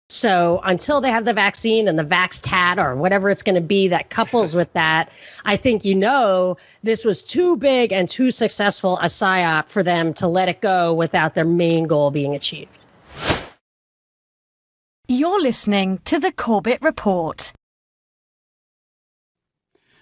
So until they have the vaccine and the vax-tat or whatever it's going to be that couples with that, I think, this was too big and too successful a psyop for them to let it go without their main goal being achieved. You're listening to the Corbett Report.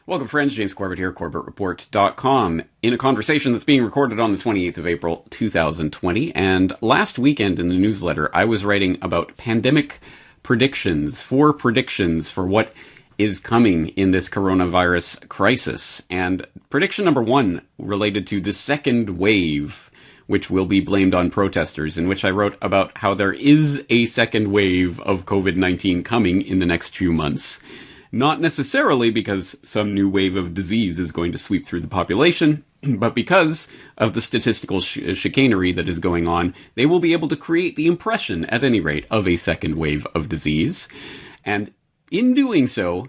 Welcome, friends. James Corbett here, CorbettReport.com, in a conversation that's being recorded on the 28th of April, 2020. And last weekend in the newsletter, I was writing about pandemic predictions, 4 predictions for what is coming in this coronavirus crisis. And prediction number 1 related to the second wave, which will be blamed on protesters, in which I wrote about how there is a second wave of COVID-19 coming in the next few months. Not necessarily because some new wave of disease is going to sweep through the population, but because of the statistical chicanery that is going on, they will be able to create the impression, at any rate, of a second wave of disease. And in doing so,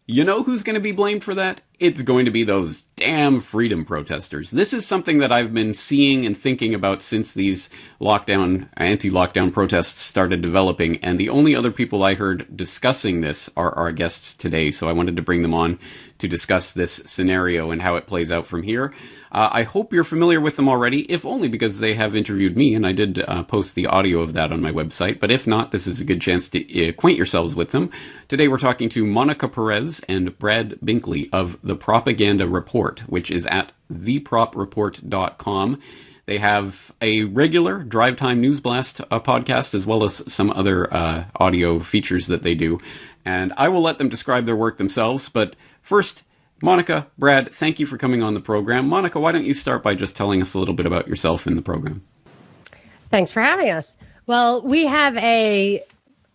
you know who's going to be blamed for that? It's going to be those damn freedom protesters. This is something that I've been seeing and thinking about since these anti-lockdown protests started developing, and the only other people I heard discussing this are our guests today, so I wanted to bring them on to discuss this scenario and how it plays out from here. I hope you're familiar with them already, if only because they have interviewed me, and I did post the audio of that on my website. But if not, this is a good chance to acquaint yourselves with them. Today we're talking to Monica Perez and Brad Binkley of The Propaganda Report, which is at thepropreport.com. They have a regular Drive Time News Blast podcast, as well as some other audio features that they do. And I will let them describe their work themselves, but first, Monica, Brad, thank you for coming on the program. Monica, why don't you start by just telling us a little bit about yourself in the program? Thanks for having us. Well, we have a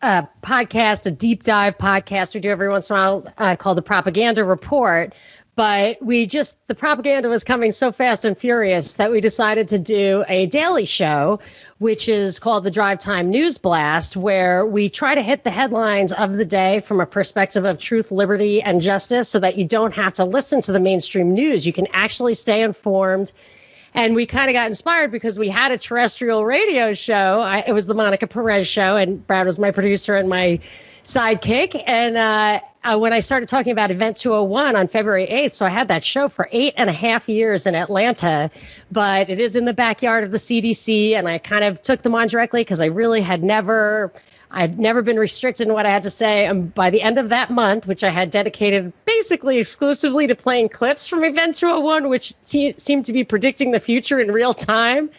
podcast, a deep dive podcast we do every once in a while called The Propaganda Report. But the propaganda was coming so fast and furious that we decided to do a daily show, which is called the Drive Time News Blast, where we try to hit the headlines of the day from a perspective of truth, liberty, and justice so that you don't have to listen to the mainstream news. You can actually stay informed. And we kind of got inspired because we had a terrestrial radio show. It was the Monica Perez show, and Brad was my producer and my sidekick. And when I started talking about Event 201 on February 8th, so I had that show for 8.5 years in Atlanta, but it is in the backyard of the CDC, and I kind of took them on directly because I really I'd never been restricted in what I had to say. And by the end of that month, which I had dedicated basically exclusively to playing clips from Event 201, which seemed to be predicting the future in real time,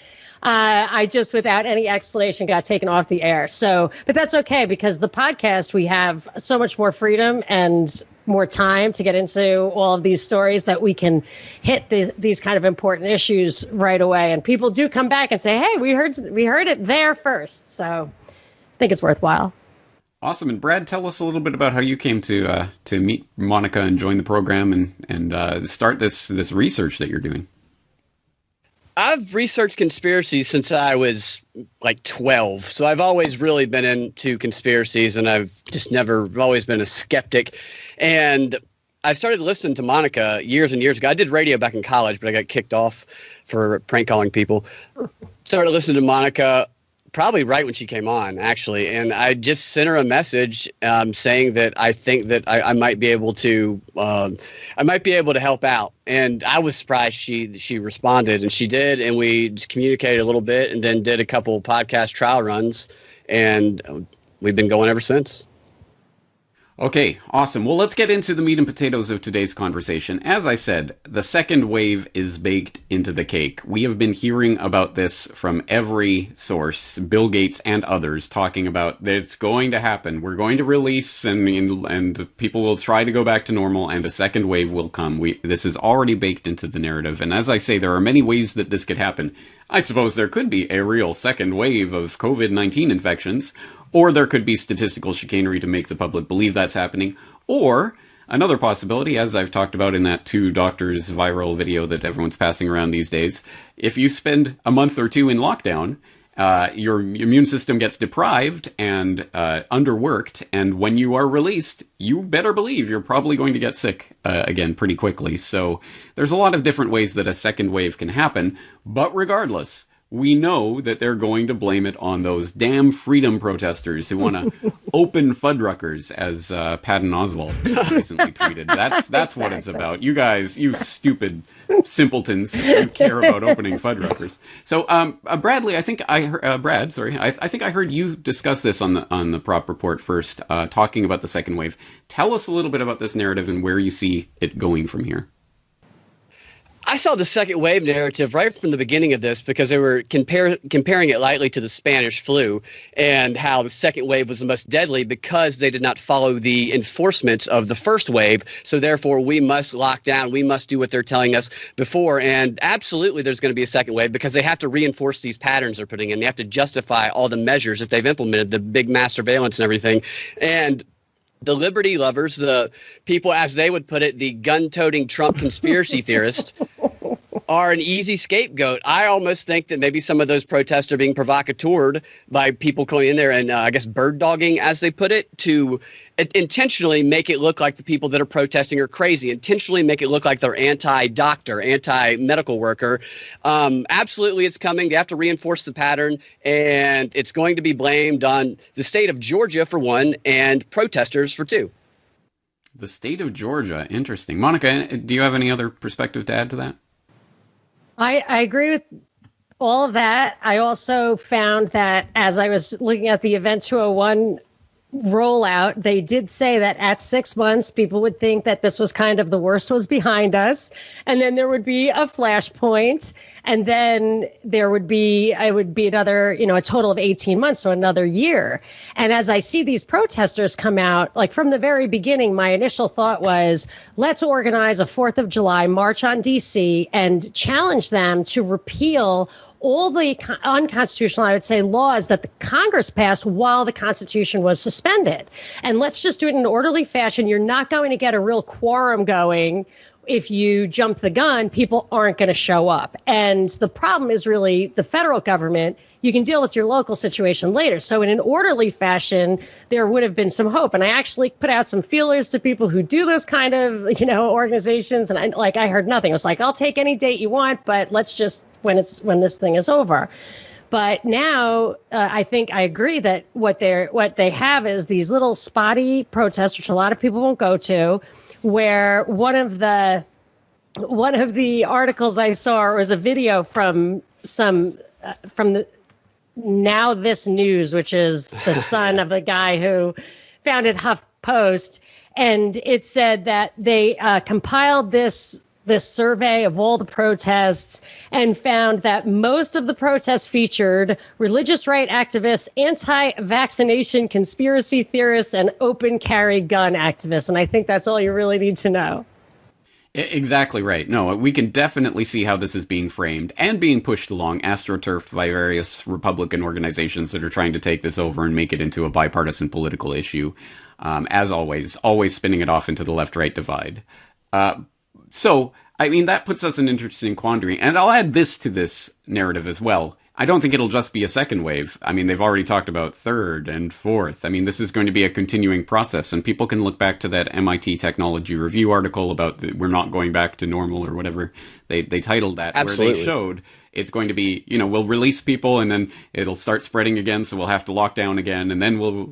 I just, without any explanation, got taken off the air. But that's okay, because the podcast, we have so much more freedom and more time to get into all of these stories that we can hit these kind of important issues right away. And people do come back and say, hey, we heard it there first. So I think it's worthwhile. Awesome. And Brad, tell us a little bit about how you came to meet Monica and join the program and start this research that you're doing. I've researched conspiracies since I was like 12. So I've always really been into conspiracies, and I've always been a skeptic. And I started listening to Monica years and years ago. I did radio back in college, but I got kicked off for prank calling people. Started listening to Monica probably right when she came on, actually. And I just sent her a message saying that I think that I might be able to help out. And I was surprised she responded, and she did. And we just communicated a little bit, and then did a couple podcast trial runs, and we've been going ever since. Okay, awesome. Well, let's get into the meat and potatoes of today's conversation. As I said, the second wave is baked into the cake. We have been hearing about this from every source, Bill Gates and others, talking about that it's going to happen. We're going to release, and people will try to go back to normal, and a second wave will come. This is already baked into the narrative. And as I say, there are many ways that this could happen. I suppose there could be a real second wave of COVID-19 infections, or there could be statistical chicanery to make the public believe that's happening. Or another possibility, as I've talked about in that 2 doctors viral video that everyone's passing around these days, if you spend a month or 2 in lockdown, your immune system gets deprived and underworked, and when you are released, you better believe you're probably going to get sick again pretty quickly. So there's a lot of different ways that a second wave can happen, but regardless, we know that they're going to blame it on those damn freedom protesters who want to open Fuddruckers, as Patton Oswalt recently tweeted. That's what it's about. You guys, you stupid simpletons, you care about opening Fuddruckers. So, Bradley, I think Brad, sorry, I think I heard you discuss this on the prop report first, talking about the second wave. Tell us a little bit about this narrative and where you see it going from here. I saw the second wave narrative right from the beginning of this because they were comparing it lightly to the Spanish flu and how the second wave was the most deadly because they did not follow the enforcement of the first wave. So therefore, we must lock down. We must do what they're telling us before. And absolutely, there's going to be a second wave because they have to reinforce these patterns they're putting in. They have to justify all the measures that they've implemented, the big mass surveillance and everything. And the liberty lovers, the people, as they would put it, the gun-toting Trump conspiracy theorists, are an easy scapegoat. I almost think that maybe some of those protests are being provocateured by people going in there and, I guess, bird dogging, as they put it, to intentionally make it look like the people that are protesting are crazy, intentionally make it look like they're anti-doctor, anti-medical worker. Absolutely, it's coming. They have to reinforce the pattern, and it's going to be blamed on the state of Georgia, for one, and protesters for two. The state of Georgia. Interesting. Monica, do you have any other perspective to add to that? I agree with all of that. I also found that as I was looking at the Event 201 rollout, they did say that at 6 months, people would think that this was kind of the worst was behind us. And then there would be a flashpoint. And then it would be another, a total of 18 months, so another year. And as I see these protesters come out, like from the very beginning, my initial thought was, let's organize a 4th of July march on DC and challenge them to repeal all the unconstitutional, I would say, laws that the Congress passed while the Constitution was suspended. And let's just do it in an orderly fashion. You're not going to get a real quorum going if you jump the gun. People aren't going to show up. And the problem is really the federal government. You can deal with your local situation later. So in an orderly fashion, there would have been some hope. And I actually put out some feelers to people who do this kind of, organizations. And I heard nothing. I was like, I'll take any date you want, but let's just when this thing is over. But now I think I agree that what they have is these little spotty protests, which a lot of people won't go to, where one of the articles I saw was a video from the Now This News, which is the son of the guy who founded HuffPost, and it said that they compiled this survey of all the protests and found that most of the protests featured religious right activists, anti-vaccination conspiracy theorists, and open carry gun activists. And I think that's all you really need to know. Exactly right. No, we can definitely see how this is being framed and being pushed along, astroturfed by various Republican organizations that are trying to take this over and make it into a bipartisan political issue. As always spinning it off into the left-right divide. So, that puts us in an interesting quandary. And I'll add this to this narrative as well. I don't think it'll just be a second wave. They've already talked about third and fourth. This is going to be a continuing process. And people can look back to that MIT Technology Review article about we're not going back to normal or whatever they titled that. Absolutely. Where they showed it's going to be, we'll release people and then it'll start spreading again. So we'll have to lock down again. And then we'll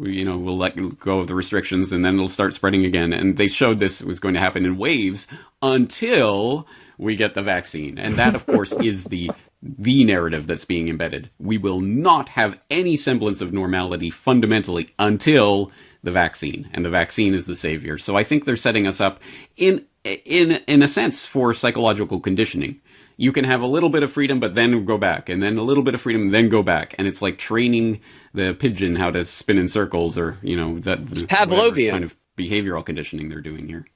let go of the restrictions and then it'll start spreading again. And they showed this was going to happen in waves until we get the vaccine. And that, of course, is the narrative that's being embedded. We will not have any semblance of normality fundamentally until the vaccine. And the vaccine is the savior. So I think they're setting us up in a sense for psychological conditioning. You can have a little bit of freedom, but then go back, and then a little bit of freedom, and then go back. And it's like training the pigeon how to spin in circles, or, that Pavlovian kind of behavioral conditioning they're doing here.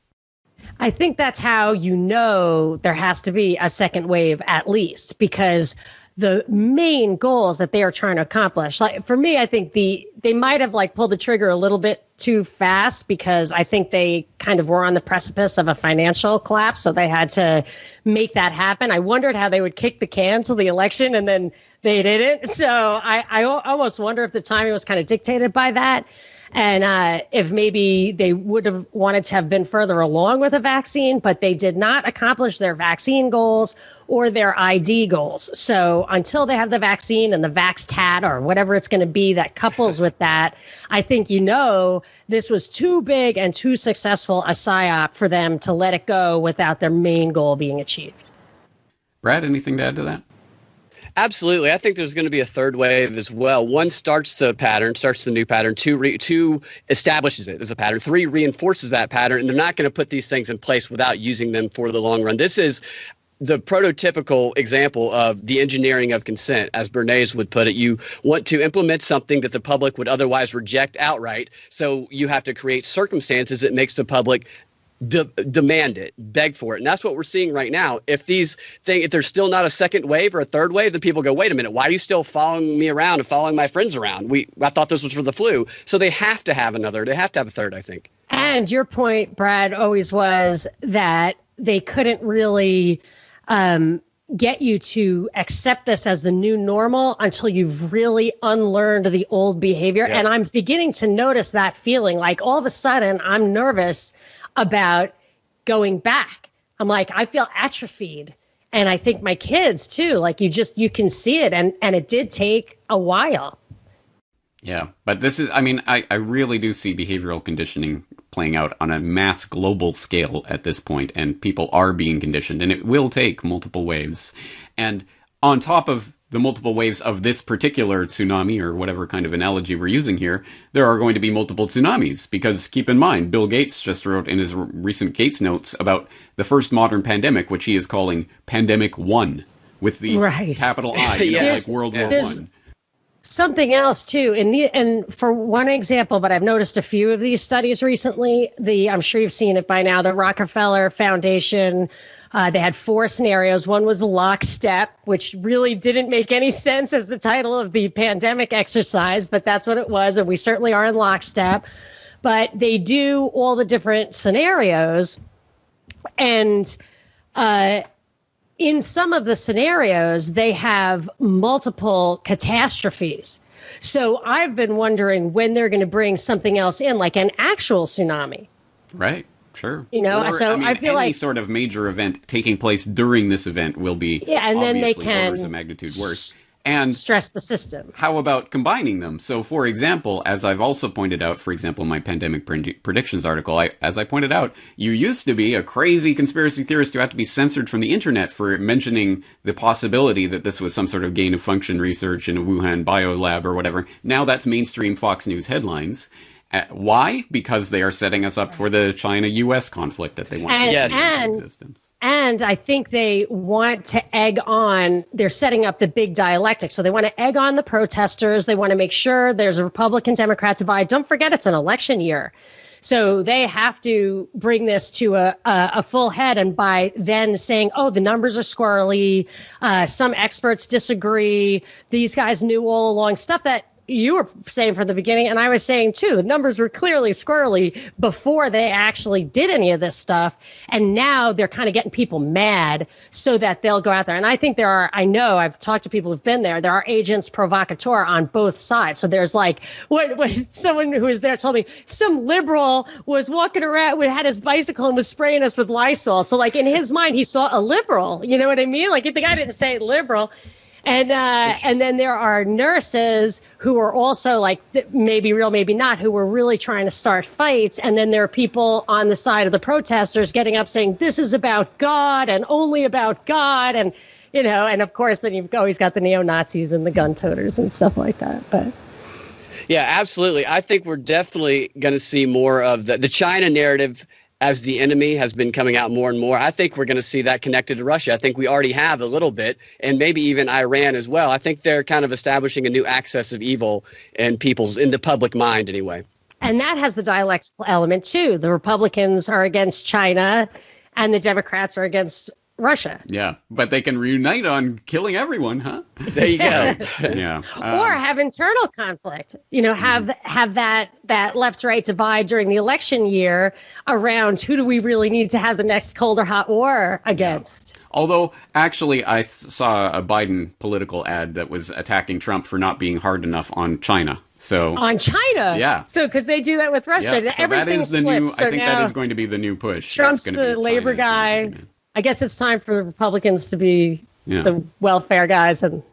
I think that's how there has to be a second wave at least, because the main goals that they are trying to accomplish, like for me, I think they might have pulled the trigger a little bit too fast, because I think they kind of were on the precipice of a financial collapse. So they had to make that happen. I wondered how they would kick the can till the election, and then they didn't. So I almost wonder if the timing was kind of dictated by that. And if maybe they would have wanted to have been further along with a vaccine, but they did not accomplish their vaccine goals or their ID goals. So until they have the vaccine and the vax-tat or whatever it's going to be that couples with that, I think, this was too big and too successful a psyop for them to let it go without their main goal being achieved. Brad, anything to add to that? Absolutely. I think there's going to be a third wave as well. One starts the new pattern. Two establishes it as a pattern. Three reinforces that pattern. And they're not going to put these things in place without using them for the long run. This is the prototypical example of the engineering of consent, as Bernays would put it. You want to implement something that the public would otherwise reject outright. So you have to create circumstances that makes the public demand it, beg for it. And that's what we're seeing right now. If there's still not a second wave or a third wave, then people go, wait a minute, why are you still following me around and following my friends around? I thought this was for the flu. So they have to have a third, I think. And your point, Brad, always was that they couldn't really get you to accept this as the new normal until you've really unlearned the old behavior. Yeah. And I'm beginning to notice that feeling, like all of a sudden I'm nervous about going back. I'm like, I feel atrophied. And I think my kids too, like you can see it. And it did take a while. Yeah. But this is, I really do see behavioral conditioning playing out on a mass global scale at this point, and people are being conditioned, and it will take multiple waves. And on top of the multiple waves of this particular tsunami, or whatever kind of analogy we're using here, there are going to be multiple tsunamis. Because keep in mind, Bill Gates just wrote in his recent Gates Notes about the first modern pandemic, which he is calling Pandemic 1, with the capital I, like World War I. Something else too, and for one example, but I've noticed a few of these studies recently. I'm sure you've seen it by now. The Rockefeller Foundation, they had 4 scenarios. One was lockstep, which really didn't make any sense as the title of the pandemic exercise, but that's what it was, and we certainly are in lockstep. But they do all the different scenarios, and in some of the scenarios, they have multiple catastrophes. So I've been wondering when they're going to bring something else in, like an actual tsunami. Right. Sure. I feel any sort of major event taking place during this event will be and then they can orders of magnitude worse. And stress the system. How about combining them? So, for example, as I've also pointed out, for example, in my pandemic predictions article, as I pointed out, you used to be a crazy conspiracy theorist who had to be censored from the internet for mentioning the possibility that this was some sort of gain of function research in a Wuhan biolab or whatever. Now that's mainstream Fox News headlines. Why? Because they are setting us up for the China-U.S. conflict that they want to in existence. And I think they want to egg on, they're setting up the big dialectic. So they want to egg on the protesters. They want to make sure there's a Republican-Democrat divide. Don't forget it's an election year. So they have to bring this to a full head. And by then saying, oh, the numbers are squirrely, some experts disagree, these guys knew all along, stuff that you were saying from the beginning, and I was saying too, the numbers were clearly squirrely before they actually did any of this stuff. And now they're kind of getting people mad so that they'll go out there. And I think I've talked to people who've been there are agents provocateur on both sides. So there's like, what someone who was there told me, some liberal was walking around, had his bicycle and was spraying us with Lysol. So like in his mind, he saw a liberal, you know what I mean? Like if the guy didn't say liberal. And then there are nurses who are also like maybe real, maybe not, who were really trying to start fights. And then there are people on the side of the protesters getting up saying this is about God and only about God. And, and of course, then you've always got the neo-Nazis and the gun toters and stuff like that. But yeah, absolutely. I think we're definitely going to see more of the China narrative as the enemy has been coming out more and more. I think we're going to see that connected to Russia. I think we already have a little bit, and maybe even Iran as well. I think they're kind of establishing a new axis of evil in the public mind anyway. And that has the dialectical element too. The Republicans are against China and the Democrats are against Russia. Yeah, but they can reunite on killing everyone, huh? There you go. Yeah. Or have internal conflict, have that left-right divide during the election year around who do we really need to have the next cold or hot war against. Yeah. Although, actually, I saw a Biden political ad that was attacking Trump for not being hard enough on China. So On China? Yeah. So, because they do that with Russia. yeah, so that is the new. So I think now that is going to be the new push. Trump's It's gonna the be labor China's guy. gonna be- I guess it's time for the Republicans to be Yeah. the welfare guys, and